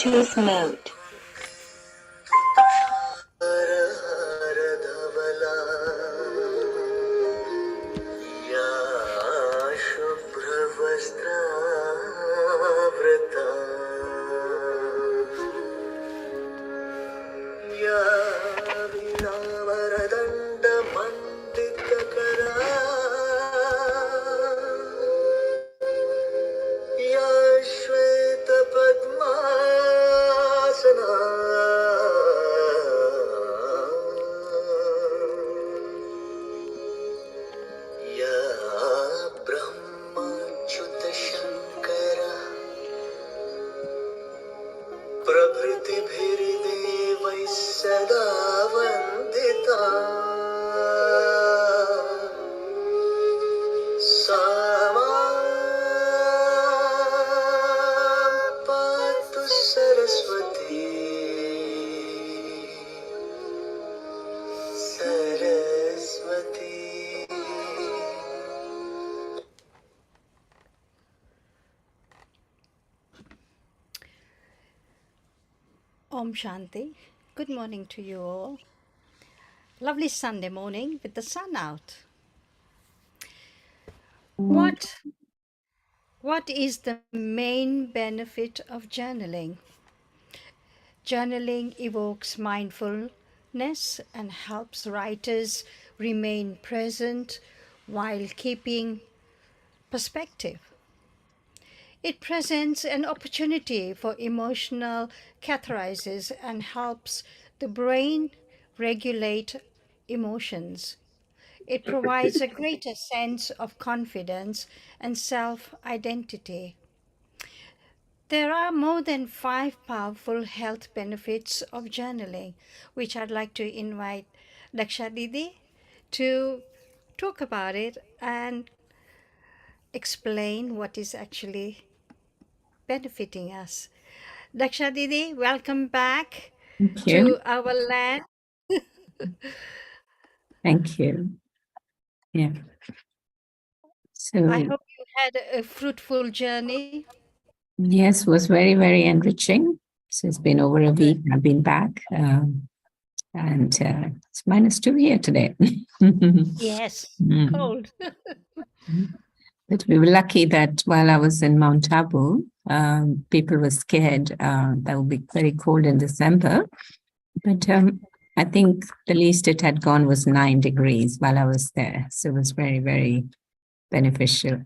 Bluetooth mode. Om Shanti. Good morning to you all. Lovely Sunday morning with the sun out. What is the main benefit of journaling? Journaling evokes mindfulness and helps writers remain present while keeping perspective. It presents an opportunity for emotional catharsis and helps the brain regulate emotions. It provides a greater sense of confidence and self-identity. There are more than 5 powerful health benefits of journaling, which I'd like to invite Daksha Didi to talk about it and explain what is actually benefiting us. Daksha Didi, welcome back Thank to you. our land. Thank you. Yeah. So I hope you had a fruitful journey. yes, was very, very enriching. So it's been over a week. I've been back, and it's -2 here today. Yes, Mm. cold. But we were lucky that while I was in Mount Abu, people were scared that would be very cold in December. But I think the least it had gone was 9 degrees while I was there. So it was very, very beneficial.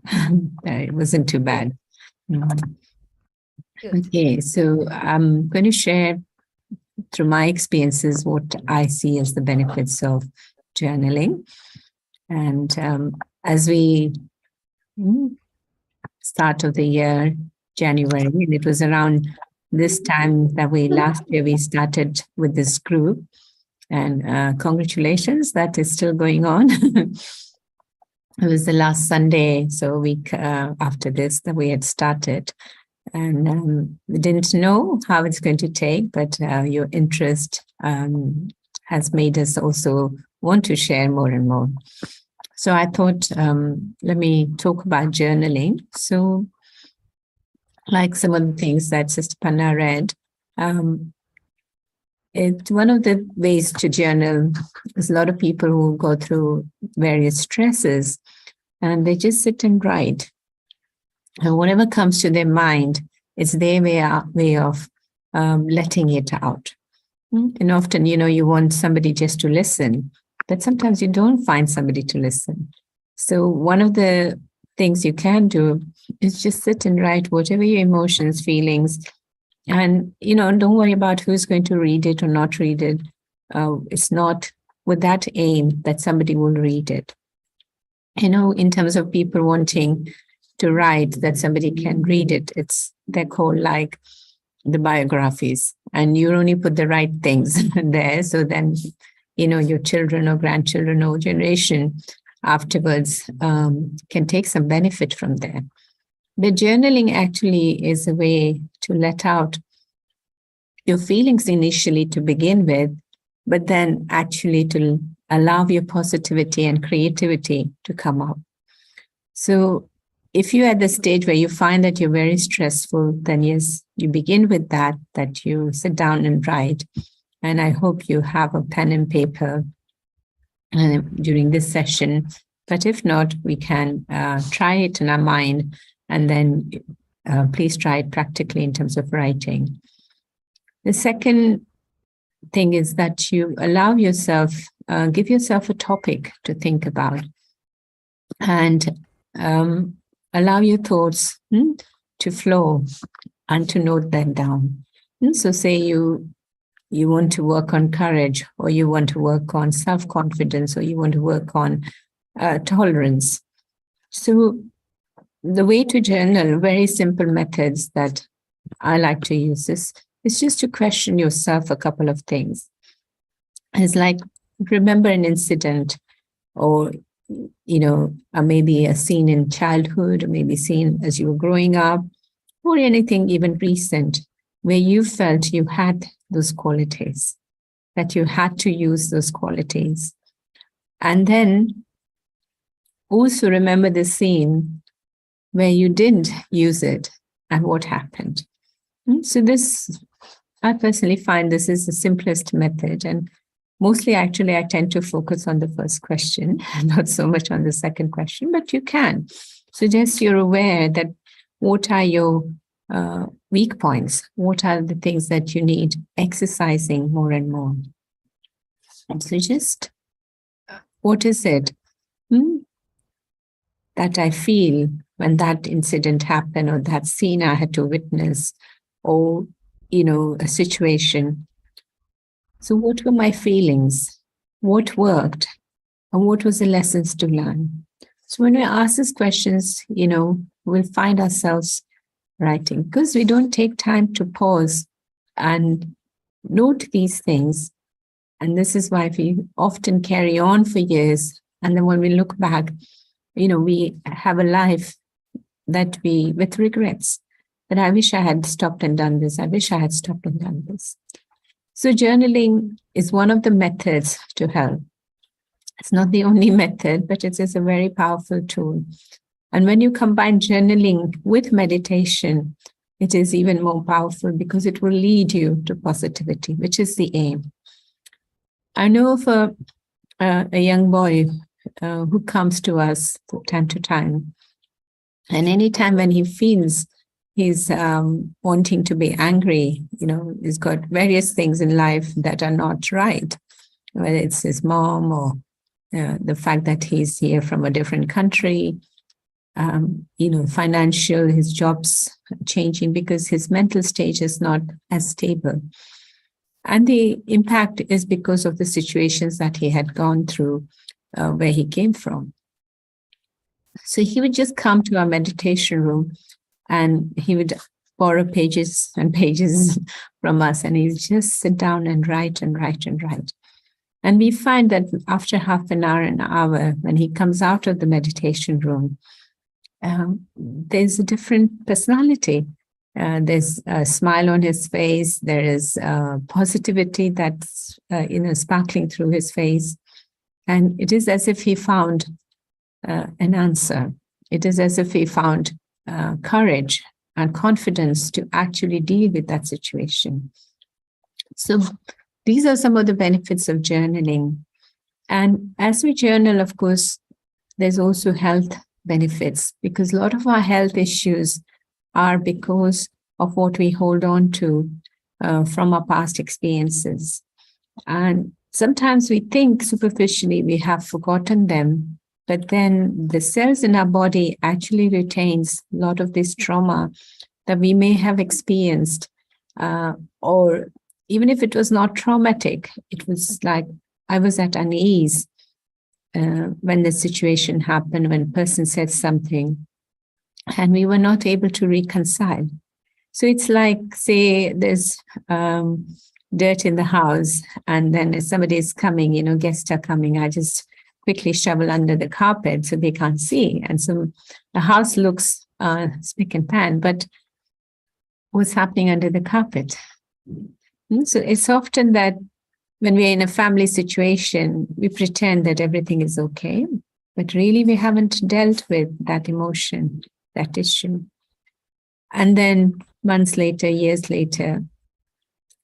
It wasn't too bad. Good. Okay, so I'm going to share through my experiences what I see as the benefits of journaling. And as we start of the year, January, and it was around this time that last year we started with this group. And congratulations, that is still going on. It was the last Sunday, so a week after this, that we had started. And we didn't know how it's going to take, but your interest has made us also want to share more and more. So I thought, let me talk about journaling. So like some of the things that Sister Panna read, it's one of the ways to journal. There's a lot of people who go through various stresses and they just sit and write. And whatever comes to their mind, it's their way of letting it out. And often, you want somebody just to listen, but sometimes you don't find somebody to listen. So one of the things you can do is just sit and write whatever your emotions, feelings, and, don't worry about who's going to read it or not read it. It's not with that aim that somebody will read it. In terms of people wanting to write that somebody can read it, they're called like the biographies, and you only put the right things there. So then, your children or grandchildren or generation afterwards can take some benefit from there. The journaling actually is a way to let out your feelings initially to begin with, but then actually to allow your positivity and creativity to come up. So if you're at the stage where you find that you're very stressful, then yes, you begin with that you sit down and write. And I hope you have a pen and paper during this session. But if not, we can try it in our mind, and then please try it practically in terms of writing. The second thing is that you allow yourself, give yourself a topic to think about, and allow your thoughts to flow and to note them down. So say you want to work on courage, or you want to work on self-confidence, or you want to work on tolerance. So the way to journal, very simple methods that I like to use is just to question yourself a couple of things. It's like, remember an incident, or maybe a scene in childhood, or maybe scene as you were growing up, or anything even recent where you felt you had those qualities, that you had to use those qualities. And then also remember the scene where you didn't use it and what happened. So this, I personally find this is the simplest method, and mostly actually I tend to focus on the first question, not so much on the second question, but you can. So just you're aware that what are your weak points? What are the things that you need exercising more and more? And so just, what is it that I feel when that incident happened, or that scene I had to witness, or, a situation? So what were my feelings? What worked? And what was the lessons to learn? So when we ask these questions, we'll find ourselves writing, because we don't take time to pause and note these things. And this is why we often carry on for years. And then when we look back, we have a life that with regrets, that I wish I had stopped and done this. I wish I had stopped and done this. So journaling is one of the methods to help. It's not the only method, but it is a very powerful tool. And when you combine journaling with meditation, it is even more powerful, because it will lead you to positivity, which is the aim. I know of a young boy who comes to us from time to time. And anytime when he feels he's wanting to be angry, he's got various things in life that are not right, whether it's his mom, or the fact that he's here from a different country, financial, his job's changing because his mental stage is not as stable. And the impact is because of the situations that he had gone through where he came from. So he would just come to our meditation room, and he would borrow pages and pages from us, and he'd just sit down and write and write and write. And we find that after half an hour, when he comes out of the meditation room, there's a different personality. There's a smile on his face. There is positivity that's sparkling through his face, and it is as if he found an answer. It is as if he found courage and confidence to actually deal with that situation. So these are some of the benefits of journaling. And as we journal, of course, there's also health benefits, because a lot of our health issues are because of what we hold on to from our past experiences. And sometimes we think superficially we have forgotten them, but then the cells in our body actually retains a lot of this trauma that we may have experienced, or even if it was not traumatic, it was like I was at unease when the situation happened, when a person said something, and we were not able to reconcile. So it's like, say, there's dirt in the house, and then if somebody is coming, guests are coming, I just quickly shovel under the carpet so they can't see. And so the house looks spick and pan, but what's happening under the carpet? So it's often that when we're in a family situation, we pretend that everything is okay, but really we haven't dealt with that emotion, that issue. And then months later, years later,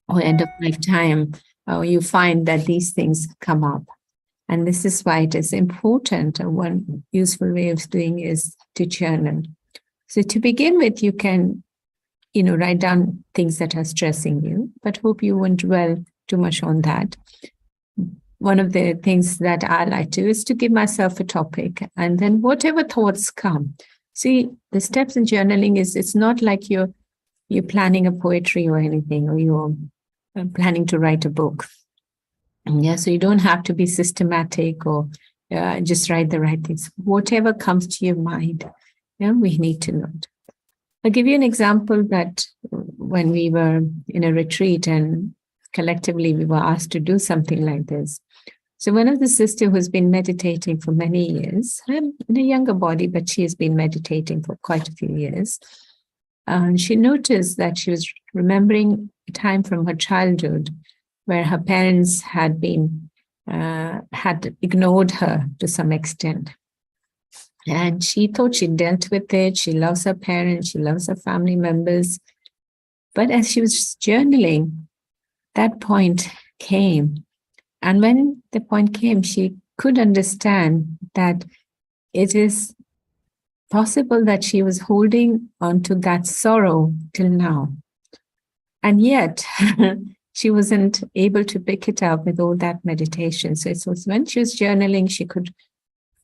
or end of lifetime, you find that these things come up. And this is why it is important. One useful way of doing is to journal. So to begin with, you can write down things that are stressing you, but hope you won't dwell too much on that. One of the things that I like to do is to give myself a topic, and then whatever thoughts come. See, the steps in journaling is, it's not like you're planning a poetry or anything, or you're planning to write a book. Yeah, so you don't have to be systematic or just write the right things. Whatever comes to your mind, we need to note. I'll give you an example that when we were in a retreat and collectively we were asked to do something like this. So one of the sisters who's been meditating for many years, in a younger body, but she has been meditating for quite a few years. She noticed that she was remembering a time from her childhood where her parents had ignored her to some extent. And she thought she dealt with it. She loves her parents. She loves her family members. But as she was journaling, that point came. And when the point came, she could understand that it is possible that she was holding onto that sorrow till now. And yet, she wasn't able to pick it up with all that meditation. So it was when she was journaling, she could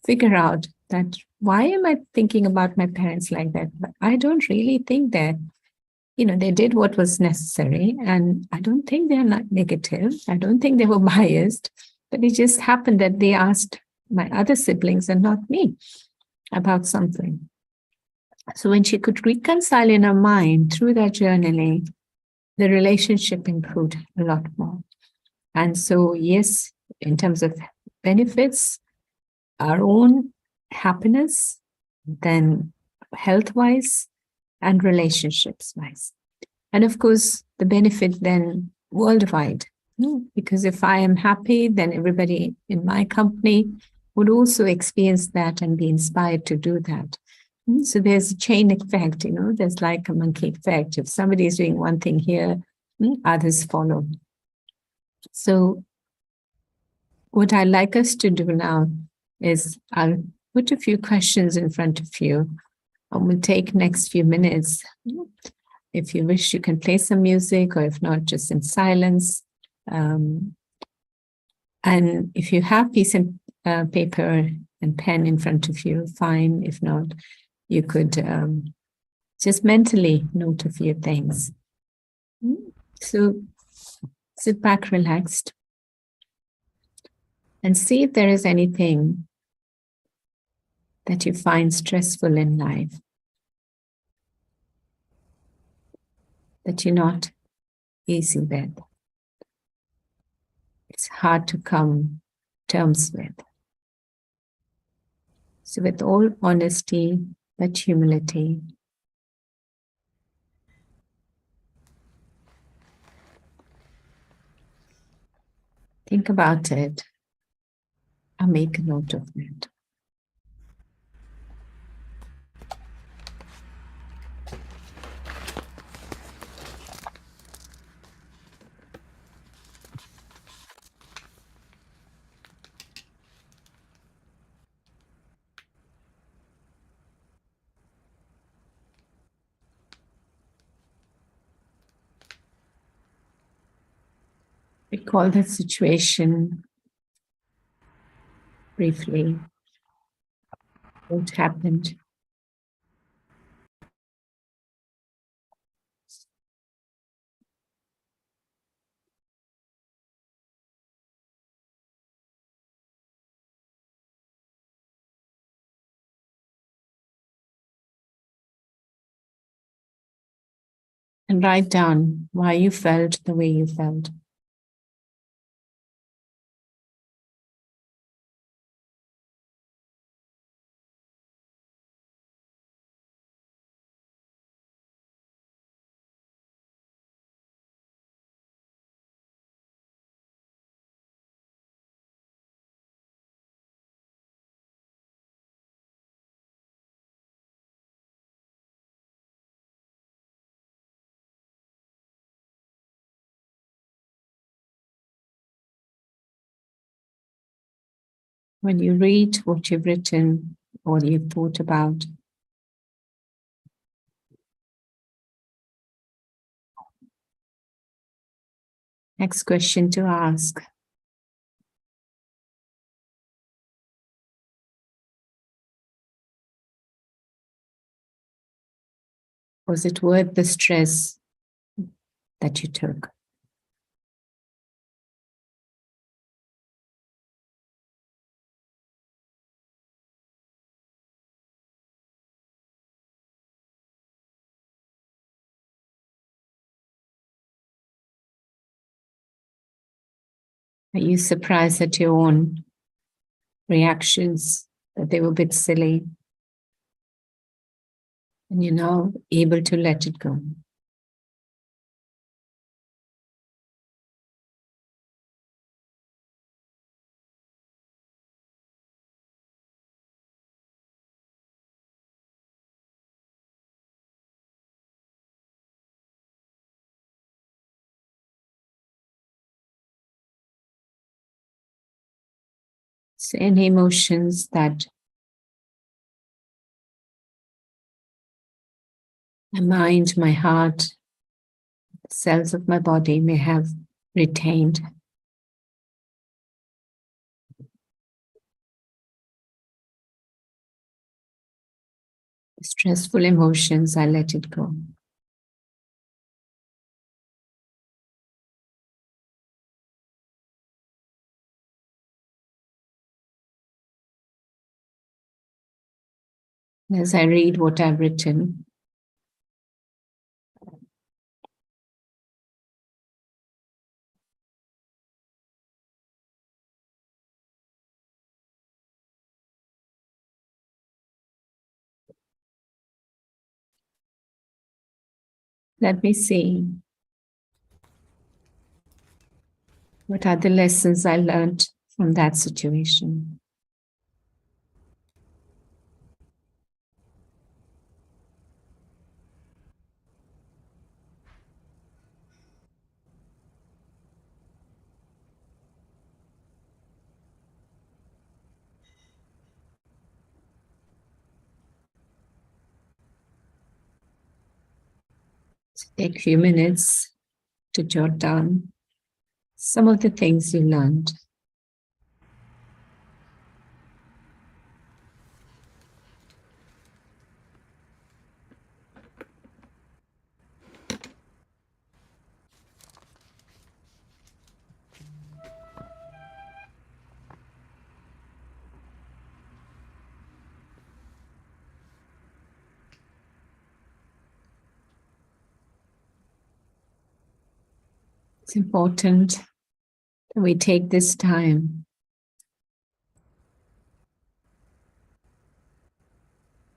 figure out that, why am I thinking about my parents like that? But I don't really think that, they did what was necessary. And I don't think they're not negative. I don't think they were biased. But it just happened that they asked my other siblings and not me about something. So when she could reconcile in her mind through that journaling, the relationship improved a lot more. And so, yes, in terms of benefits, our own happiness, then health-wise and relationships-wise. And of course, the benefit then worldwide, because if I am happy, then everybody in my company would also experience that and be inspired to do that. So there's a chain effect, there's like a monkey effect. If somebody is doing one thing here, others follow. So what I'd like us to do now is I'll put a few questions in front of you, and we'll take next few minutes. If you wish, you can play some music, or if not, just in silence. And if you have piece of paper and pen in front of you, fine. If not, you could just mentally note a few things. So sit back relaxed and see if there is anything that you find stressful in life, that you're not easy with. It's hard to come to terms with. So with all honesty but humility, Think about it and make a note of it. Recall that situation briefly. What happened? And write down why you felt the way you felt. When you read what you've written or you've thought about, next question to ask. Was it worth the stress that you took? Are you surprised at your own reactions, that they were a bit silly? And you're now able to let it go. So any emotions that my mind, my heart, the cells of my body may have retained, stressful emotions, I let it go. As I read what I've written, let me see what are the lessons I learned from that situation. So take a few minutes to jot down some of the things you learned. It's important that we take this time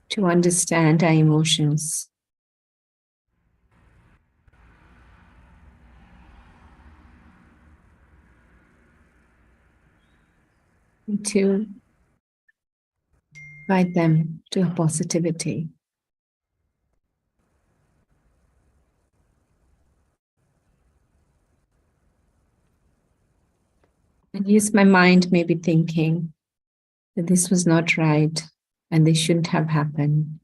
to understand our emotions. and to guide them to a positivity. And yes, my mind may be thinking that this was not right and this shouldn't have happened.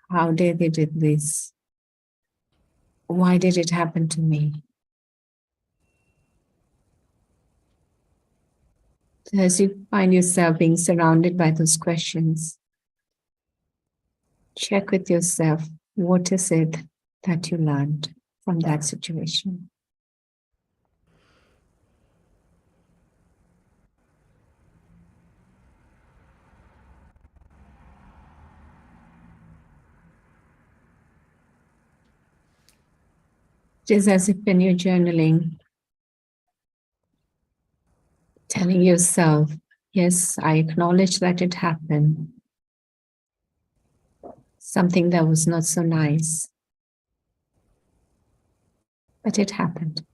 How dare they did this? Why did it happen to me? So as you find yourself being surrounded by those questions, check with yourself, what is it that you learned from that situation? It is as if when you're journaling, telling yourself, yes, I acknowledge that it happened. Something that was not so nice, but it happened.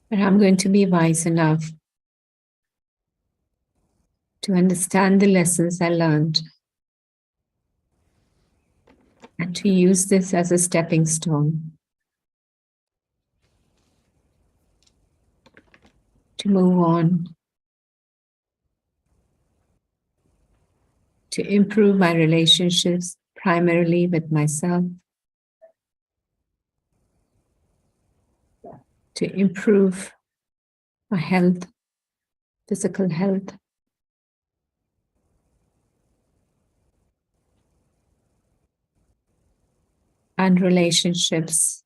But I'm going to be wise enough to understand the lessons I learned and to use this as a stepping stone to move on, to improve my relationships, primarily with myself, to improve my health, physical health, and relationships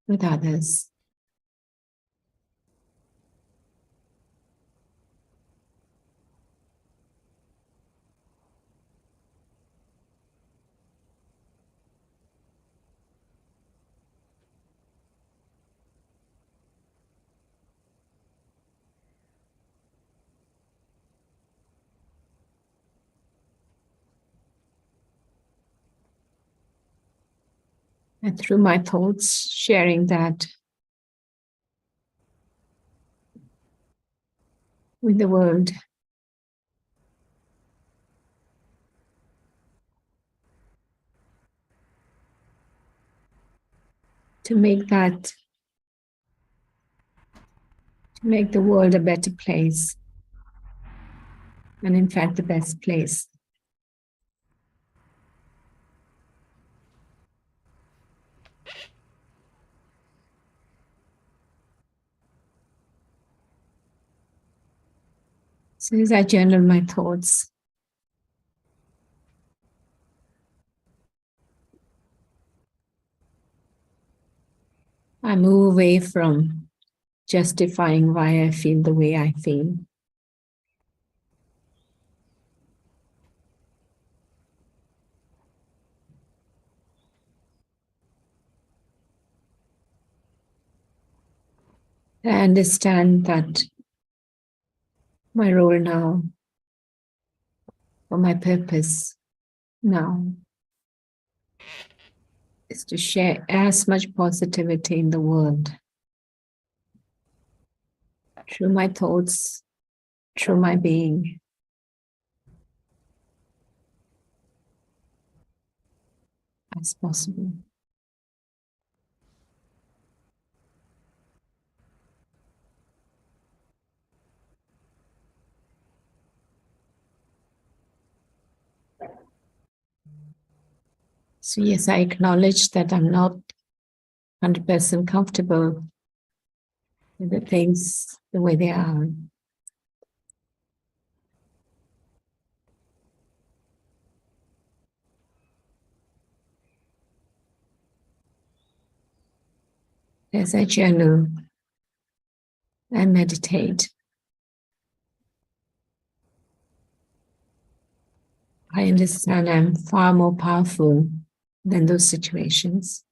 with others. And through my thoughts, sharing that with the world. To make the world a better place, and in fact, the best place. So as I journal my thoughts, I move away from justifying why I feel the way I feel. I understand that my role now, or my purpose now, is to share as much positivity in the world through my thoughts, through my being, as possible. So yes, I acknowledge that I'm not 100% comfortable with the things the way they are. As I journal and meditate, I understand I'm far more powerful than those situations.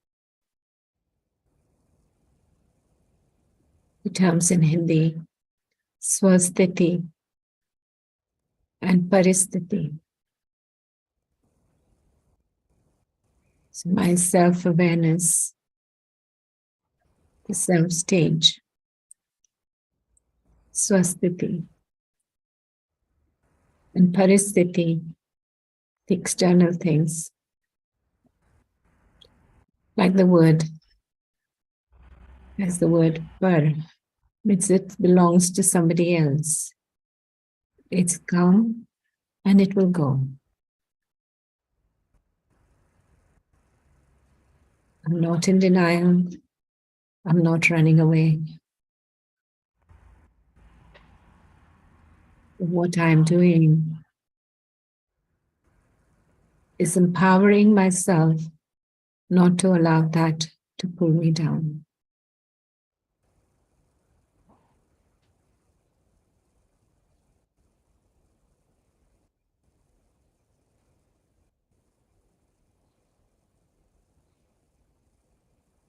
The terms in Hindi, swasthiti and paristhiti. So my self-awareness the self-stage. Swasthiti. And Paristhiti, the external things. Like the word, as the word par, means it belongs to somebody else. It's come and it will go. I'm not in denial. I'm not running away. What I'm doing is empowering myself not to allow that to pull me down.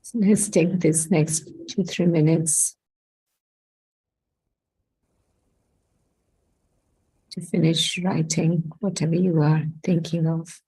So let's take this next 2-3 minutes to finish writing whatever you are thinking of.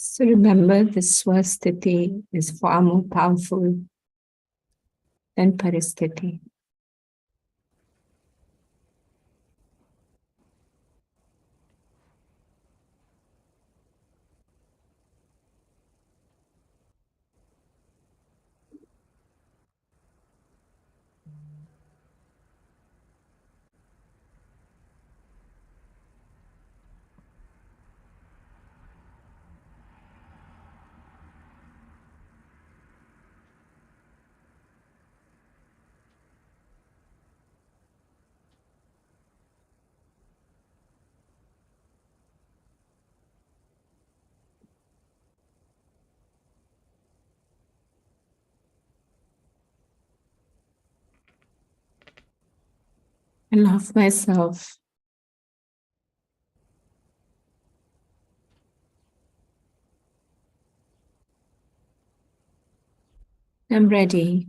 So remember, the swasthiti is far more powerful than paristhiti. I love myself. I'm ready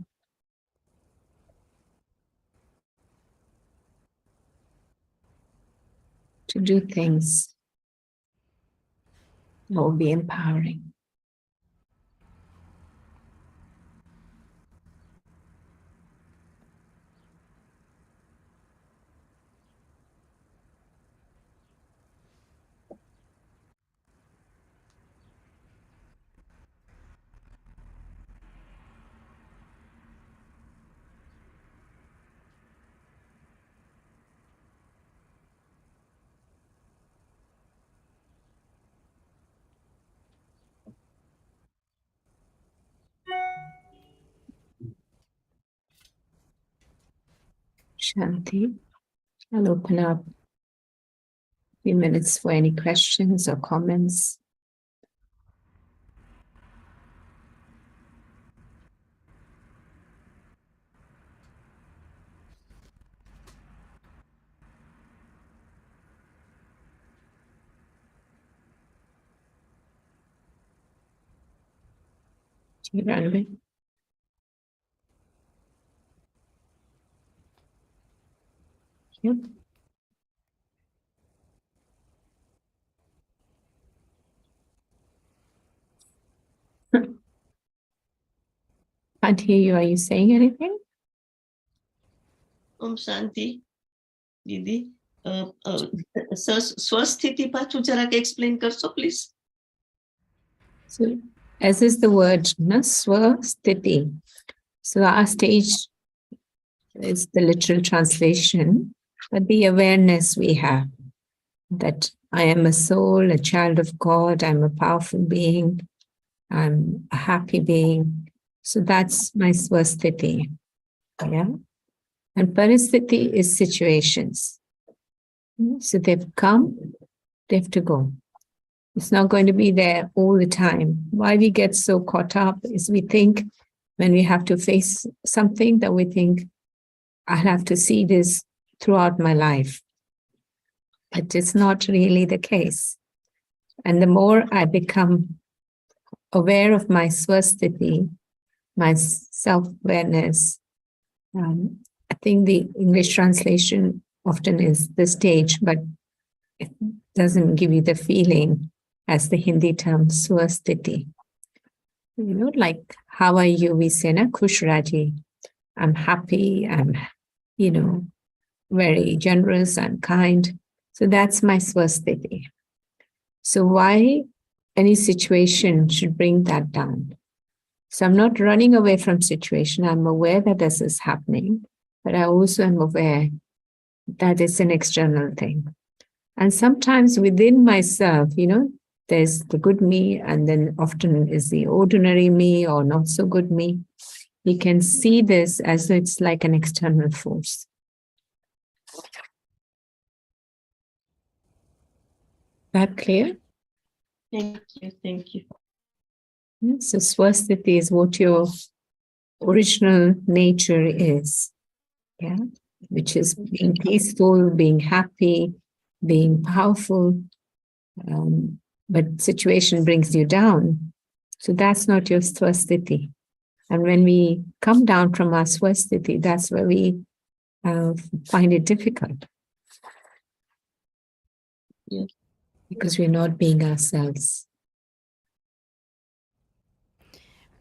to do things that will be empowering. Shanti. I'll open up a few minutes for any questions or comments. Ranvi. Yep. Can't hear you. Are you saying anything? Om Shanti, Didi. Swasthiti pachu jarak explain karso, please. So, as is the word, swasthiti. So our stage It's the literal translation, but the awareness we have that I am a soul, a child of God, I'm a powerful being, I'm a happy being. So that's my swasthiti. Yeah. And paristhiti is situations. So they've come, they have to go. It's not going to be there all the time. Why we get so caught up is we think when we have to face something that we think, I'll have to see this throughout my life. But it's not really the case. And the more I become aware of my swasthiti, my self-awareness, I think the English translation often is the stage, but it doesn't give you the feeling as the Hindi term swasthiti. You know, like, how are you? We say, na, Khush Raji. I'm happy, I'm, very generous and kind. So that's my swasthiti. So why any situation should bring that down? So I'm not running away from situation. I'm aware that this is happening, but I also am aware that it's an external thing. And sometimes within myself, there's the good me, and then often is the ordinary me or not so good me. We can see this as it's like an external force. That clear? Thank you. Thank you. So swasthiti is what your original nature is, yeah, which is being peaceful, being happy, being powerful, but situation brings you down. So that's not your swasthiti. And when we come down from our swasthiti, that's where we find it difficult. Yes. Because we're not being ourselves.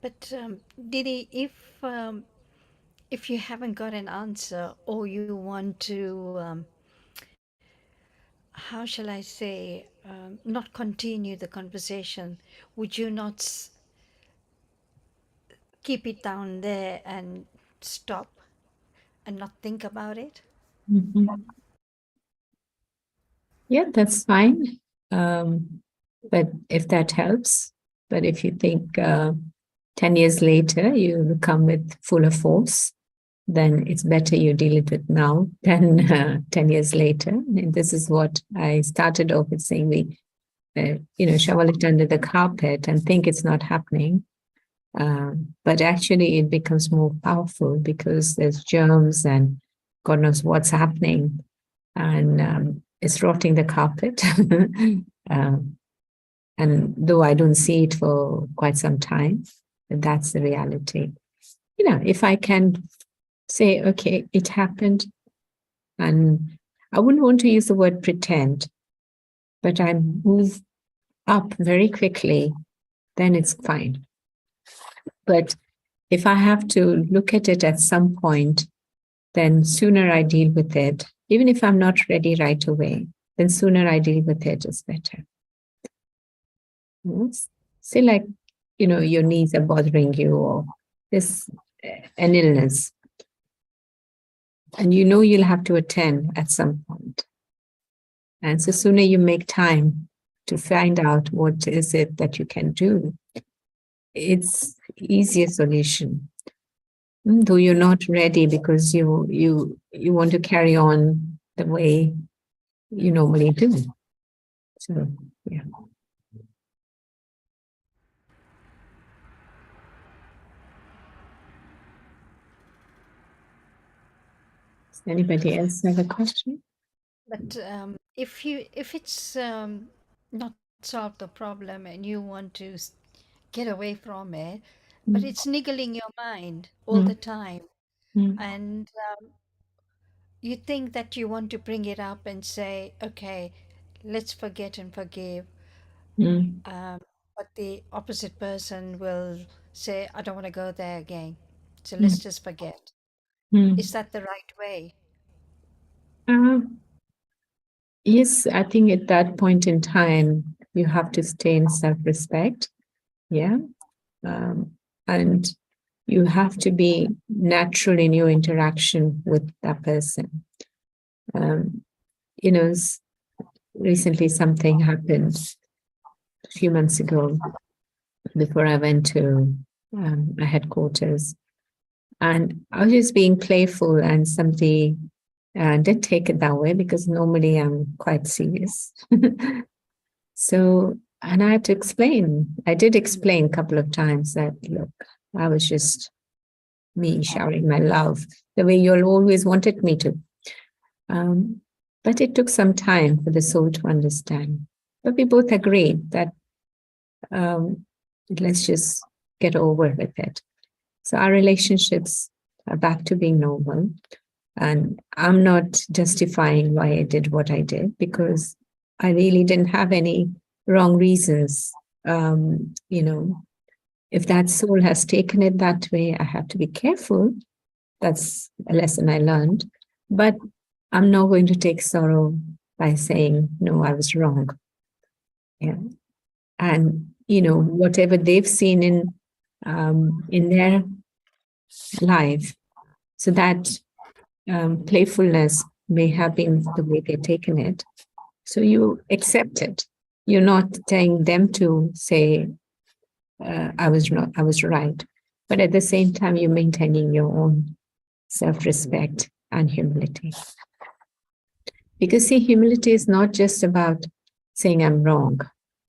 But Didi, if you haven't got an answer or you want to, how shall I say, not continue the conversation, would you not keep it down there and stop and not think about it? Mhm. Yeah, that's fine. But if that helps, but if you think 10 years later you come with fuller force, then it's better you deal it with now than 10 years later. And this is what I started off with saying, we, shovel it under the carpet and think it's not happening. But actually it becomes more powerful because there's germs and God knows what's happening. And it's rotting the carpet. And though I don't see it for quite some time, but that's the reality. If I can say, okay, it happened, and I wouldn't want to use the word pretend, but I move up very quickly, then it's fine. But if I have to look at it at some point, then sooner I deal with it. Even if I'm not ready right away, then sooner I deal with it is better. Say like, your knees are bothering you or there's an illness. And you'll have to attend at some point. And so sooner you make time to find out what is it that you can do, it's easier solution. Though you're not ready because you want to carry on the way you normally do. So, yeah. Does anybody else have a question? But if it's not solved the problem and you want to get away from it, but it's niggling your mind all the time, Mm, and you think that you want to bring it up and say, okay, let's forget and forgive, mm, but the opposite person will say, I don't want to go there again, so let's mm, just forget. mm. Is that the right way? Uh, yes, I think at that point in time, you have to stay in self-respect. Yeah. And you have to be natural in your interaction with that person. You know, recently something happened a few months ago before I went to my headquarters. And I was just being playful, and somebody did take it that way because normally I'm quite serious. So, and I had to explain. I did explain a couple of times that, look, I was just me showering my love the way you all always wanted me to. But it took some time for the soul to understand. But we both agreed that let's just get over with it. So our relationships are back to being normal. And I'm not justifying why I did what I did, because I really didn't have any wrong reasons. You know, if that soul has taken it that way, I have to be careful. That's a lesson I learned. But I'm not going to take sorrow by saying, no, I was wrong. Yeah. And, you know, whatever they've seen in their life, so that playfulness may have been the way they've taken it. So you accept it. You're not telling them to say, I was right. But at the same time, you're maintaining your own self-respect and humility. Because see, humility is not just about saying I'm wrong.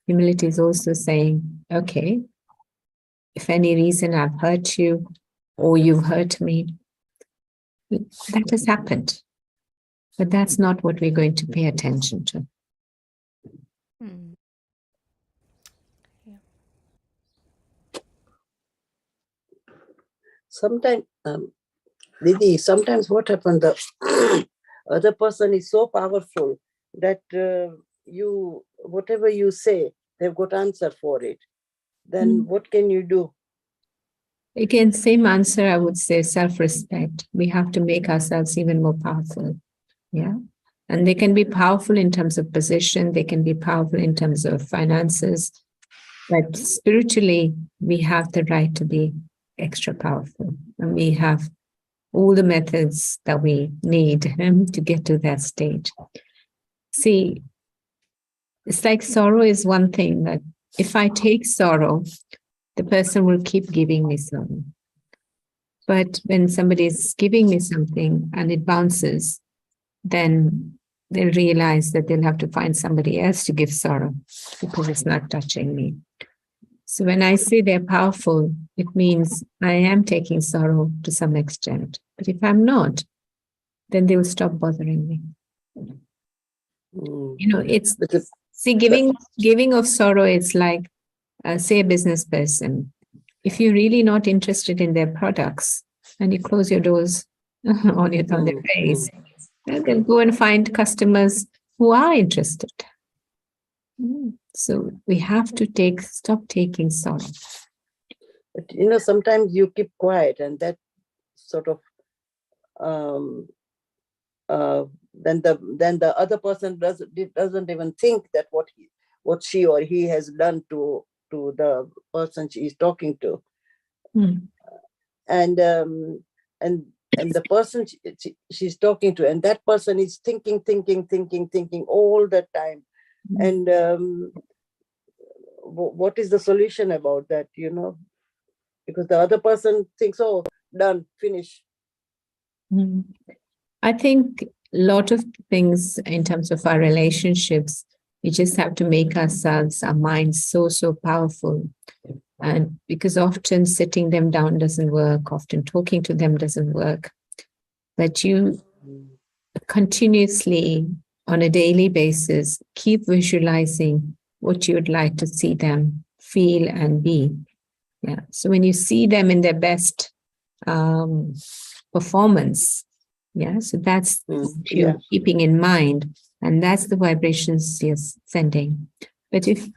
Humility is also saying, okay, if any reason I've hurt you or you've hurt me, that has happened. But that's not what we're going to pay attention to. Hmm. Sometimes, Didi, sometimes what happens, the other person is so powerful that you, whatever you say, they've got answer for it. Then what can you do? Again, same answer, I would say self-respect. We have to make ourselves even more powerful. Yeah. And they can be powerful in terms of position, they can be powerful in terms of finances, but spiritually, we have the right to be extra powerful. And we have all the methods that we need to get to that stage. See, it's like sorrow is one thing that if I take sorrow, the person will keep giving me sorrow. But when somebody is giving me something and it bounces, then they'll realize that they'll have to find somebody else to give sorrow because it's not touching me. So when I say they're powerful, it means I am taking sorrow to some extent. But if I'm not, then they will stop bothering me. You know, it's see, giving of sorrow. It's like, say, a business person. If you're really not interested in their products and you close your doors on their face, then they'll go and find customers who are interested. So we have to stop taking sorrow. But you know, sometimes you keep quiet, and that sort of then the other person doesn't even think that what she or he has done to the person she is talking to, and the person she's talking to, and that person is thinking all the time. And what is the solution about that, you know? Because the other person thinks, oh, done, finish. I think a lot of things in terms of our relationships, we just have to make ourselves, our minds so powerful. And because often sitting them down doesn't work, often talking to them doesn't work. But you continuously, on a daily basis, keep visualizing what you would like to see them feel and be. Yeah. So when you see them in their best performance, yeah, so that's you're keeping in mind, and that's the vibrations you're sending. But if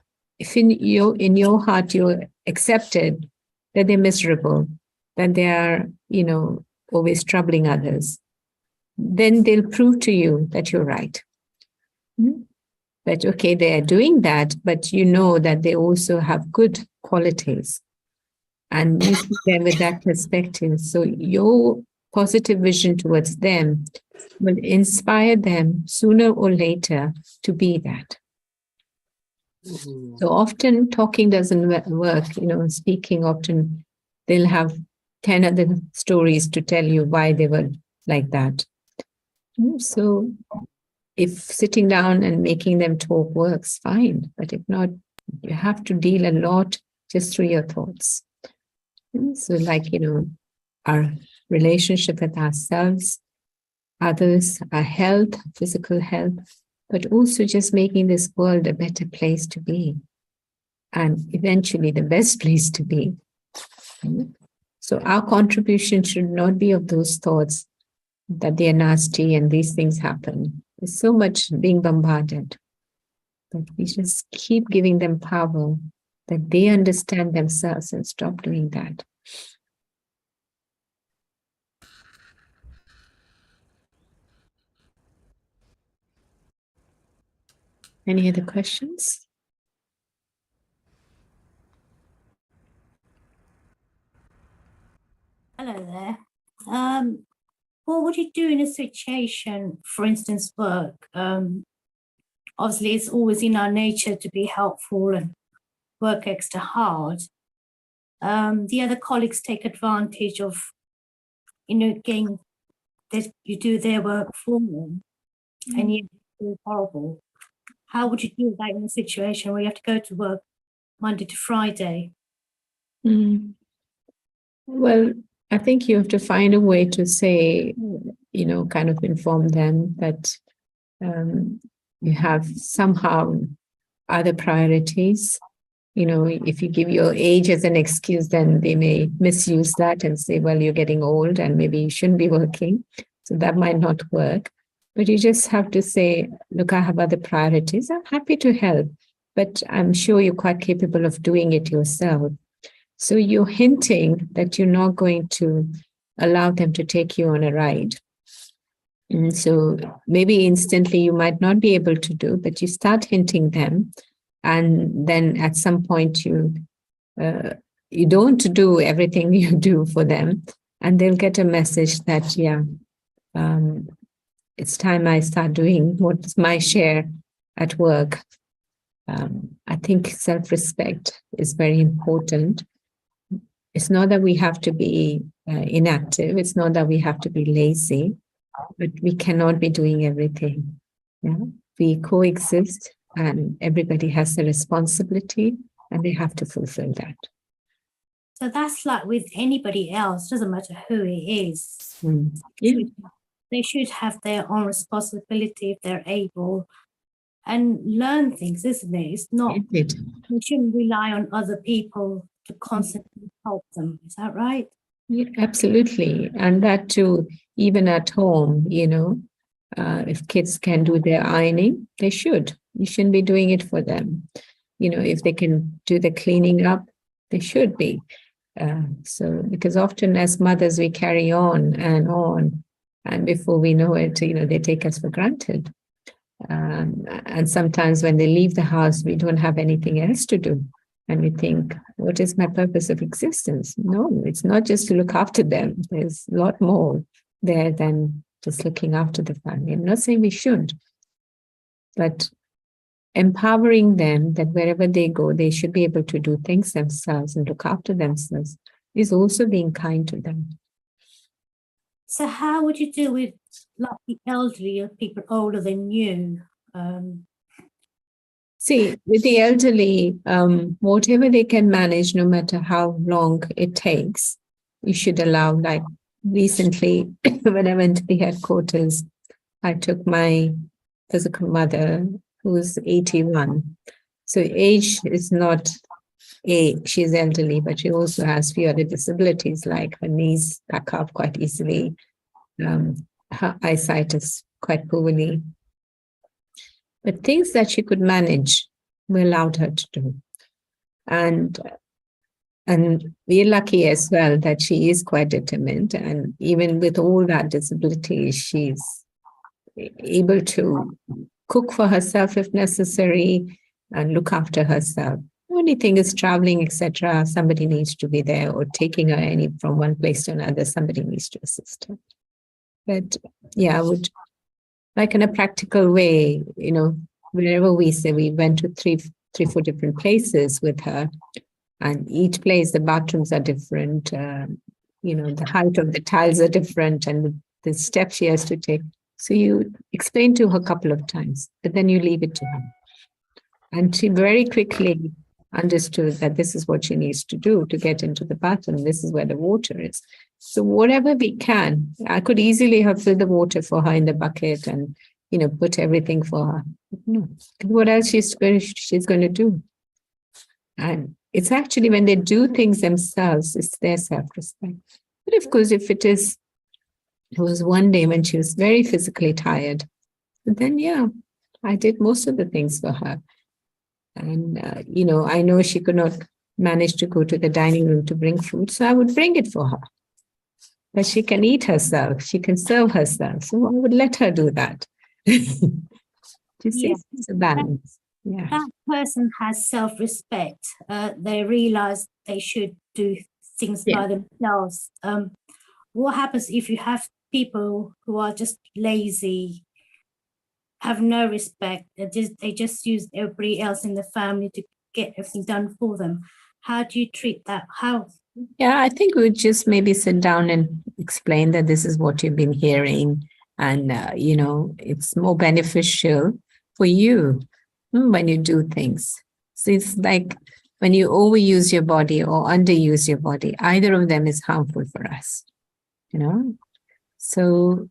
in your heart you're accepted that they're miserable, that they are, you know, always troubling others, then they'll prove to you that you're right. But okay, they are doing that, but you know that they also have good qualities. and you see them with that perspective. So your positive vision towards them will inspire them sooner or later to be that. Mhm. So often talking doesn't work, speaking often, they'll have 10 other stories to tell you why they were like that. So if sitting down and making them talk works, fine. But if not, you have to deal a lot just through your thoughts. So like, our relationship with ourselves, others, our health, physical health, but also just making this world a better place to be. And eventually the best place to be. So our contribution should not be of those thoughts that they are nasty and these things happen. There's so much being bombarded. But we just keep giving them power that they understand themselves and stop doing that. Any other questions? Hello there. What would you do in a situation, for instance, work? Obviously, it's always in our nature to be helpful and work extra hard. The other colleagues take advantage of, getting that you do their work for them, and you feel horrible. How would you do that in a situation where you have to go to work Monday to Friday? Well, I think you have to find a way to say, kind of inform them that you have somehow other priorities. If you give your age as an excuse, then they may misuse that and say, well, you're getting old and maybe you shouldn't be working. So that might not work. But you just have to say, look, I have other priorities. I'm happy to help, but I'm sure you're quite capable of doing it yourself. So you're hinting that you're not going to allow them to take you on a ride. And so maybe instantly you might not be able to do, but you start hinting them. And then at some point you don't do everything you do for them. And they'll get a message that, it's time I start doing what's my share at work. I think self-respect is very important. It's not that we have to be inactive. It's not that we have to be lazy, but we cannot be doing everything. Yeah? We coexist and everybody has a responsibility and they have to fulfill that. So that's like with anybody else, doesn't matter who it is. Yeah. They should have their own responsibility if they're able and learn things, isn't it? It's not, we shouldn't rely on other people to constantly help them. Is that right? Yeah, absolutely. And that too, even at home, if kids can do their ironing, they should. You shouldn't be doing it for them. If they can do the cleaning up, they should be. So, because often as mothers, we carry on, and before we know it, they take us for granted. And sometimes when they leave the house, we don't have anything else to do. And we think, what is my purpose of existence? No, it's not just to look after them. There's a lot more there than just looking after the family. I'm not saying we should, but empowering them that wherever they go, they should be able to do things themselves and look after themselves is also being kind to them. So how would you deal with like the elderly or people older than you? See, with the elderly, whatever they can manage, no matter how long it takes, you should allow. Like recently, when I went to the headquarters, I took my physical mother, who's 81. So age is not she's elderly, but she also has few other disabilities, like her knees back up quite easily. Her eyesight is quite poorly. But things that she could manage, we allowed her to do. And we're lucky as well that she is quite determined. And even with all that disability, she's able to cook for herself if necessary and look after herself. Only thing is traveling, etc. Somebody needs to be there, or taking her any from one place to another. Somebody needs to assist her. But yeah, I would, like in a practical way, wherever we say, we went to three, 4 different places with her, and each place the bathrooms are different. The height of the tiles are different, and the steps she has to take. So you explain to her a couple of times, but then you leave it to her. And she very quickly understood that this is what she needs to do to get into the bathroom. This is where the water is. So whatever we can, I could easily have filled the water for her in the bucket and, put everything for her. No, what else she's going to do? And it's actually when they do things themselves, it's their self-respect. But of course, if it was one day when she was very physically tired, then yeah, I did most of the things for her. And, I know she could not manage to go to the dining room to bring food, so I would bring it for her. But she can eat herself, she can serve herself. So I would let her do that. You see, Yeah. it's a balance. Yeah. That person has self-respect. They realize they should do things by themselves. What happens if you have people who are just lazy, have no respect, they just use everybody else in the family to get everything done for them? How do you treat that? Yeah, I think we would just maybe sit down and explain that this is what you've been hearing. And, it's more beneficial for you when you do things. So it's like when you overuse your body or underuse your body, either of them is harmful for us, So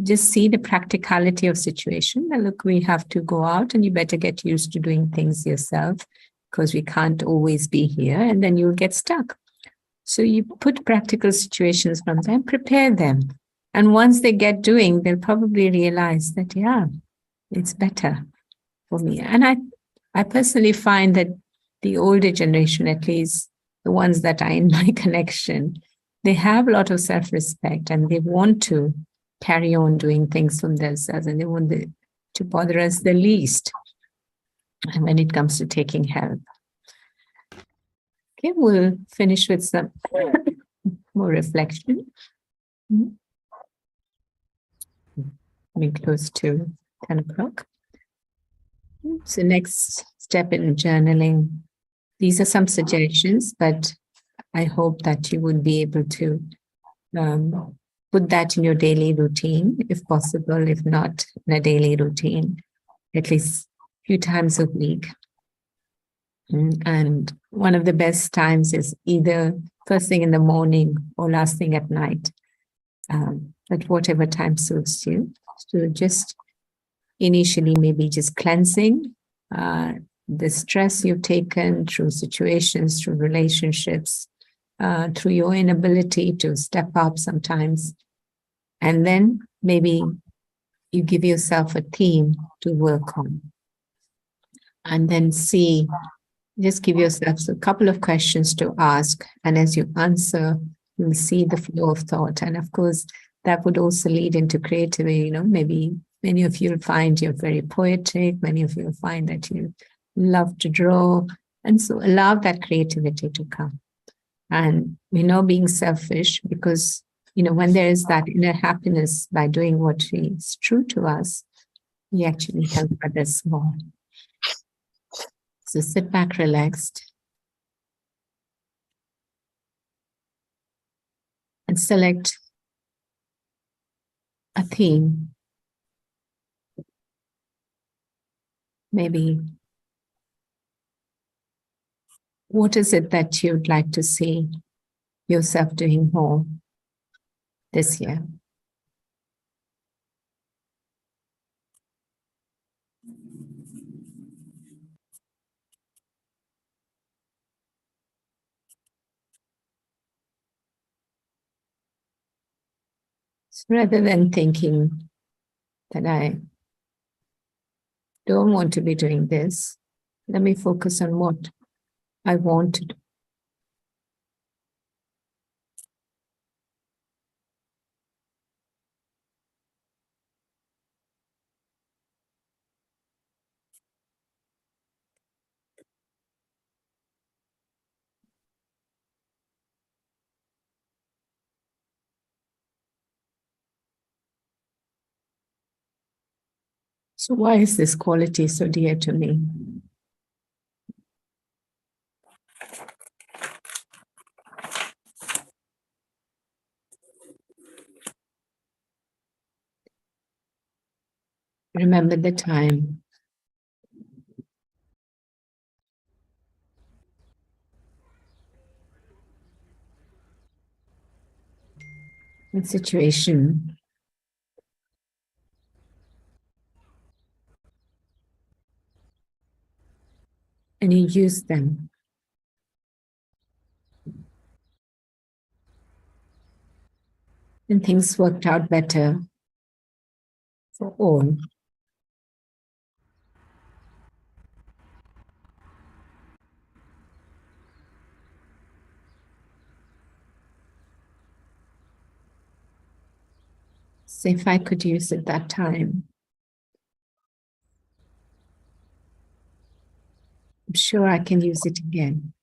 just see the practicality of situation. And look, we have to go out and you better get used to doing things yourself because we can't always be here and then you'll get stuck. So you put practical situations from them, prepare them. And once they get doing, they'll probably realize that, yeah, it's better for me. And I personally find that the older generation, at least the ones that are in my connection, they have a lot of self-respect and they want to carry on doing things from themselves and they want to bother us the least when it comes to taking help. Okay, we'll finish with some more reflection. Coming close to 10 o'clock. So next step in journaling. These are some suggestions, but I hope that you would be able to put that in your daily routine, if possible, if not in a daily routine, at least a few times a week. And one of the best times is either first thing in the morning or last thing at night, at whatever time suits you. So just initially, maybe just cleansing the stress you've taken through situations, through relationships, through your inability to step up sometimes. And then maybe you give yourself a theme to work on. And then just give yourself a couple of questions to ask. And as you answer, you'll see the flow of thought. And of course, that would also lead into creativity. Maybe many of you will find you're very poetic. Many of you will find that you love to draw. And so allow that creativity to come. And being selfish, because, when there is that inner happiness by doing what is true to us, we actually help others more. So sit back, relaxed, and select a theme. Maybe what is it that you'd like to see yourself doing more this year? So rather than thinking that I don't want to be doing this, let me focus on what I want to do. So why is this quality so dear to me? Remember the time and situation and you use them. And things worked out better for all. So if I could use it that time, I'm sure I can use it again.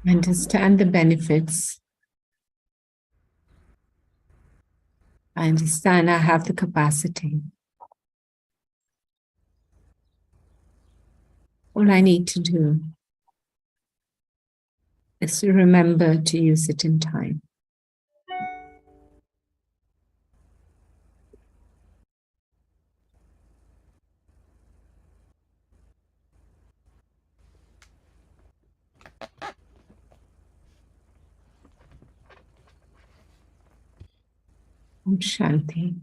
Understand the benefits. I understand I have the capacity. All I need to do is to remember to use it in time. Om Shanti.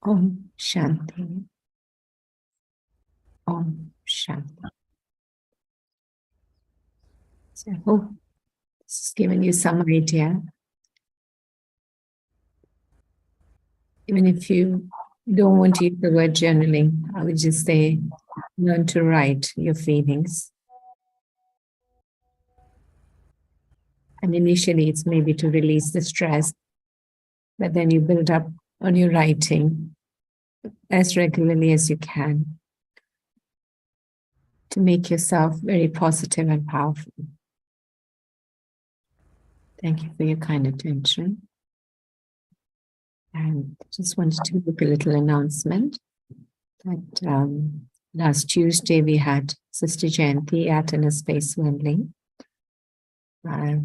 Om Shanti. Om Shanti. So I hope this has given you some idea. Even if you don't want to use the word journaling, I would just say learn to write your feelings. And initially it's maybe to release the stress, but then you build up on your writing as regularly as you can to make yourself very positive and powerful. Thank you for your kind attention. And just wanted to make a little announcement that last Tuesday we had Sister Jayanti at Inner Space Wembley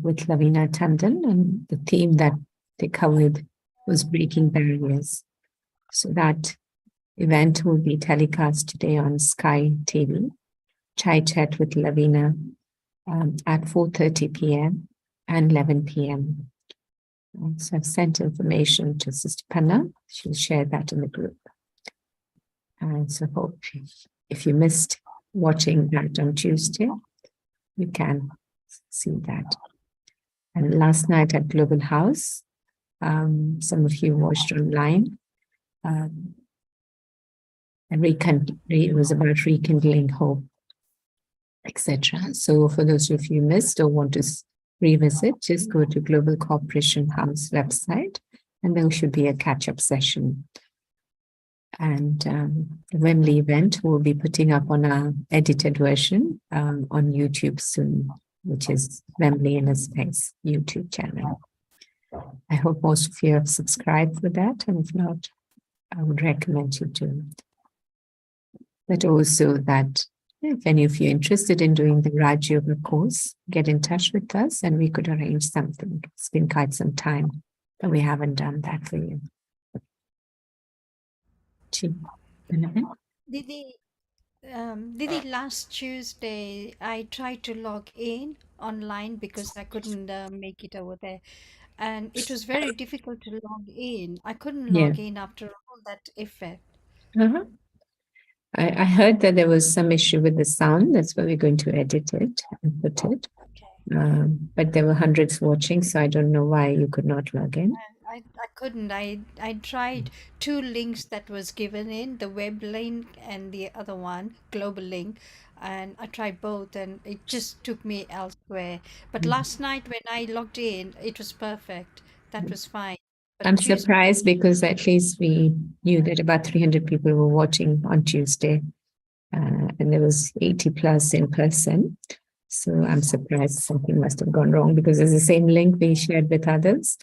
with Lavina Tandon, and the theme that they covered was breaking barriers. So that event will be telecast today on Sky TV, Chai Chat with Lavina at 4:30 p.m. and 11 p.m. So I've sent information to Sister Panna. She'll share that in the group. And so hope if you missed watching that on Tuesday, you can see that. And last night at Global House, some of you watched online. And it was about rekindling hope, etc. So for those of you missed or want to revisit, just go to Global Corporation House website, and there should be a catch-up session. And the Wembley event will be putting up on our edited version on YouTube soon, which is Wembley Inner Space YouTube channel. I hope most of you have subscribed for that, and if not, I would recommend you to. But also that if any of you are interested in doing the Raj Yoga course, get in touch with us and we could arrange something. It's been quite some time that we haven't done that for you. Didi, Didi, last Tuesday I tried to log in online because I couldn't make it over there, and it was very difficult to log in. I couldn't Yeah. log in after all that effort. Uh-huh. I heard that there was some issue with the sound. That's why we're going to edit it and put it. Okay. But there were hundreds watching, so I don't know why you could not log in. I couldn't. I tried two links that was given in, the web link and the other one, global link, and I tried both and it just took me elsewhere. But last night when I logged in, it was perfect. That was fine. But I'm Tuesday, surprised because at least we knew that about 300 people were watching on Tuesday, and there was 80 plus in person. So I'm surprised something must have gone wrong because it's the same link we shared with others.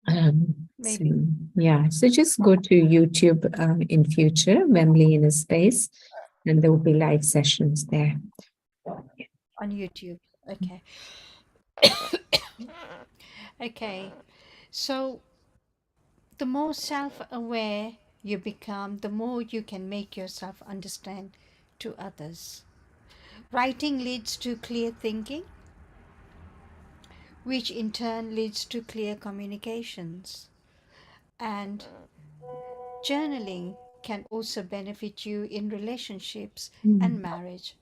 So, maybe yeah, so just go to YouTube in future, Wembley in a Space, and there will be live sessions there. on YouTube. Okay. Okay. So the more self-aware you become, the more you can make yourself understand to others. Writing leads to clear thinking, which in turn leads to clear communications. And journaling can also benefit you in relationships and marriage,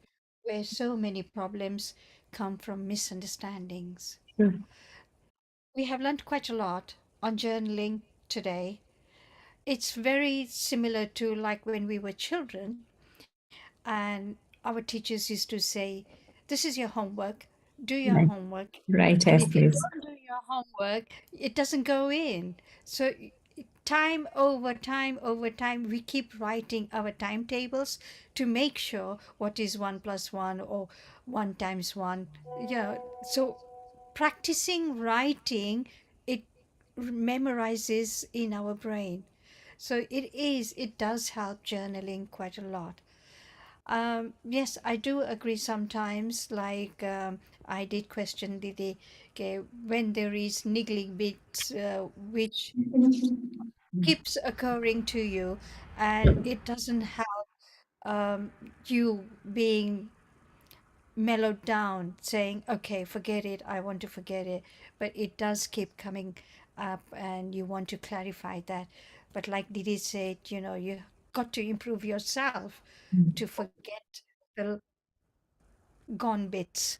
where so many problems come from misunderstandings. Sure. We have learned quite a lot on journaling today. It's very similar to like when we were children and our teachers used to say, "This is your homework, do your Right, homework." right, And as if you is. don't do your homework, it doesn't go in. So time over time, we keep writing our timetables to make sure what is 1 plus 1 or 1 times 1. Yeah. So practicing writing, it memorizes in our brain. So it does help journaling quite a lot. Yes, I do agree sometimes. Like I did question Didi, okay, when there is niggling bits which keeps occurring to you, and it doesn't help you being mellowed down, saying, "Okay, forget it. I want to forget it," but it does keep coming up, and you want to clarify that. But like Didi said, you got to improve yourself to forget the gone bits.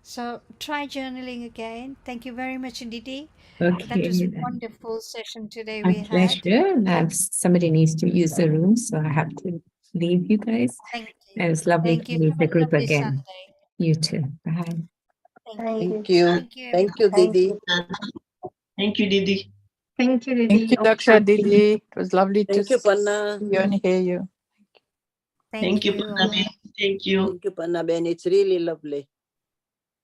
So try journaling again. Thank you very much, Didi. That was a Okay, wonderful session today my we had. pleasure. Somebody needs to use the room, so I have to leave you guys. Thank you. It was lovely Thank to you. meet the Have a group lovely again. Sunday. You too. Bye. Thank Thank you. you. Thank you. Thank you, Thank you, Thank Didi. you. Thank you, Didi. Thank you, Thank Didi. you, Dr. Didi. It was lovely to Thank you, see Panna. you and hear you. Thank Thank you, you. Panna. Thank you. Thank you, Panna Ben. It's really lovely.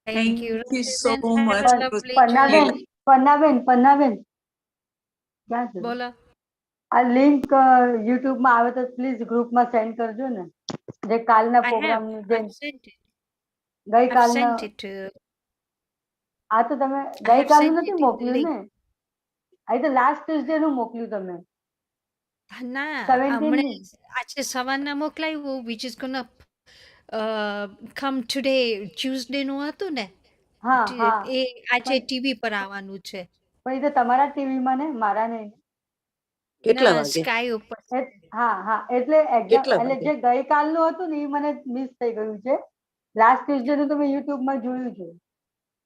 Thank you. you so Rajiben, have much. a It was lovely Pannaben day. Pannaben ક્યાં છે Bola. આ link યુટ્યુબમાં આવે તો please ગ્રુપમાં send કરજો ને જે કાલના I have. પ્રોગ્રામની જે I've sent it. I've ગઈકાલના sent it to. આ તો તમે I have ગઈકાલનું sent નથી it in the મોકલ્યું link. ને આ તો લાસ્ટ ટ્યુઝડે નું મોકલ્યું તમે ના 17 હમણે ની આજે સવારના મોકલાયું which is gonna come today Tuesday નું હતું ને હા હા એ આજે પણ ટીવી પર આવવાનું છે પણ એ તો તમારા ટીવીમાં ને મારા નહીં કેટલા ના વાગે? સ્કાય ઉપર હા હા એટલે કેટલા એટલે વાગે? જે ગઈકાલનું હતું ને એ મને મિસ થઈ ગયું છે લાસ્ટ ટ્યુઝડે નું તો મેં યુટ્યુબમાં જોયું છે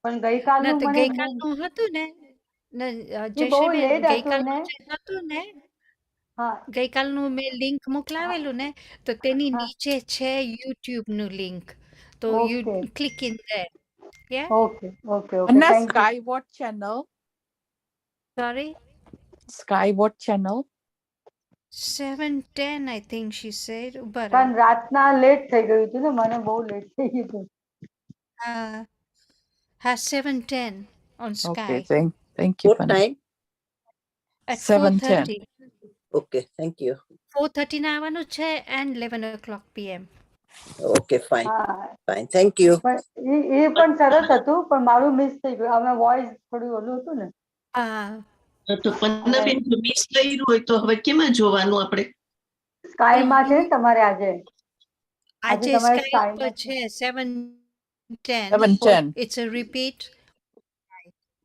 પણ ના ગઈકાલનું તો મને ગઈકાલનું હતું ને એ બહુ જયશ્રીબેન લેટ હતું ને ગઈકાલનું જે હતું ને હા ગઈકાલનું મેં લિંક મોકલાવેલું ને તો તેની હા નીચે છે YouTube નું લિંક તો you okay click in there yeah okay okay okay Anna, thank you Sky, what channel? sorry Sky, what channel? 7:10 I think she said but પણ રાતના લેટ થઈ ગયું હતું ને મને બહુ લેટ થઈ ગયું હતું has 7:10 on Sky Okay, thank you, What Panna. time? at 7:10. 4:30 Okay, thank you. 4:30 ના આવવાનું છે and 11 o'clock PM Okay, fine. હા Fine. Thank you. પણ એ પણ સરસ હતું પણ મારું મિસ થઈ ગયું અમે વોઇસ થોડું ઓલું હતું ને તો પન્નાબેન જો મિસ કર્યું હોય તો હવે કેમાં જોવાનું આપણે? સ્કાયમાં છે ને તમારે આજે આજે તમારે સ્કાઈપ time પર જ છે 7:10. 7:10. It's a repeat.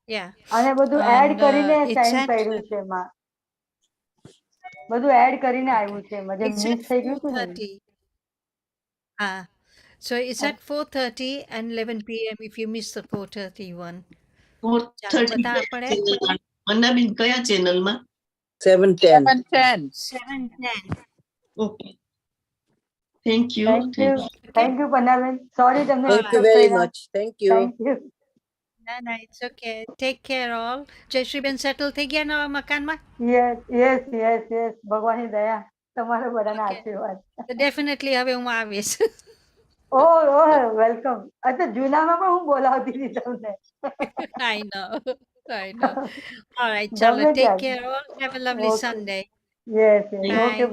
Yeah. અને બધું એડ And કરીને it's સેન્ડ at કર્યું છે એમાં બધું એડ કરીને okay. આવ્યું છે એમાં જે It's મિસ at થઈ ગયું હતું ને 4:30. So it's at 4:30 and 11 p.m. if you miss the 4:30 one. ચાલો 4:30 બધા આપણે ચેનલમાં મન્નાબેન કયા ચેનલમાં 7:10. 7:10. 7:10. Okay thank you thank you Okay. Thank you Pannaben sorry તમને Thank you disturb very કર્યા much. Thank you. Thank you ના, it's okay. Take care all. Jayshreeben settle થઈ ગયા નવા મકાનમાં? યસ યસ યસ યસ ભગવાનની દયા તમારા બધાના Okay. આશીર્વાદ તો ડેફિનેટલી હવે હું આવીશ. ઓ ઓ વેલકમ અચ્છા જૂનામાં પણ હું બોલાવતી હતી તમને I know. I know. All right, ચાલો. ગમે Take ત્યારે care all. Have a lovely okay Sunday. Yes yes Thank okay Bye.